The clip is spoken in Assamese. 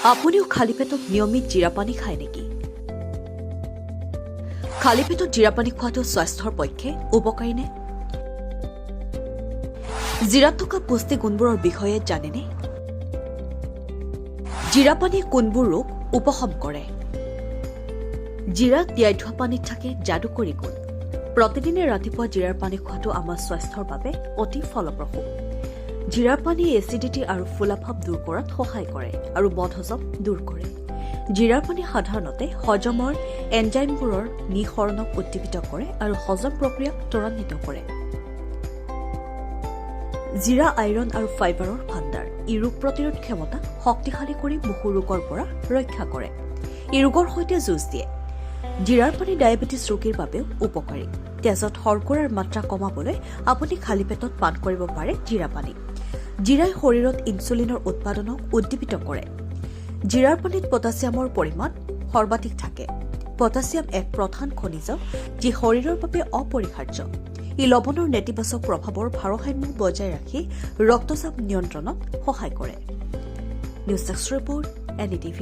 আপুনিও খালী পেটত নিয়মিত জিৰা পানী খায় নেকি? খালী পেটত জিৰা পানী খোৱাটো স্বাস্থ্যৰ পক্ষে উপকাৰী নে? জিৰাত থকা পুষ্টি গুণবোৰৰ বিষয়ে জানেনে? জিৰা পানীয়ে কোনবোৰ ৰোগ উপশম কৰে? জিৰাত তিয়াই থোৱা পানীত থাকে যাদুকৰী গুণ। প্ৰতিদিনে ৰাতিপুৱা জিৰাৰ পানী খোৱাটো আমাৰ স্বাস্থ্যৰ বাবে অতি ফলপ্ৰসূ। জিৰাৰ পানীয়ে এচিডিটি আৰু ফুলাভাৱ দূৰ কৰাত সহায় কৰে আৰু বদহজম দূৰ কৰে। জিৰাৰ পানী সাধাৰণতে হজমৰ এনজাইমবোৰৰ নিঃসৰণক উদ্দীপিত কৰে আৰু হজম প্ৰক্ৰিয়াক ত্বৰান্বিত কৰে। জিৰা আইৰণ আৰু ফাইবাৰৰ ভাণ্ডাৰ। ই ৰোগ প্ৰতিৰোধ ক্ষমতা শক্তিশালী কৰি বহু ৰোগৰ পৰা ৰক্ষা কৰে। ই ৰোগৰ সৈতে যুঁজ দিয়ে। জিৰাৰ পানী ডায়েবেটিছ ৰোগীৰ বাবেও উপকাৰী। তেজত শৰ্কৰাৰ মাত্ৰা কমাবলৈ আপুনি খালী পেটত পান কৰিব পাৰে জিৰা পানী। জিৰাই শৰীৰত ইনচুলিনৰ উৎপাদনক উদ্দীপিত কৰে। জিৰাৰ পানীত পটাছিয়ামৰ পৰিমাণ সৰ্বাধিক থাকে। পটাছিয়াম এক প্ৰধান খনিজ যি শৰীৰৰ বাবে অপৰিহাৰ্য। ই লৱণৰ নেতিবাচক প্ৰভাৱৰ ভাৰসাম্য বজাই ৰাখি ৰক্তচাপ নিয়ন্ত্ৰণত সহায় কৰে। News desk report, NDTV।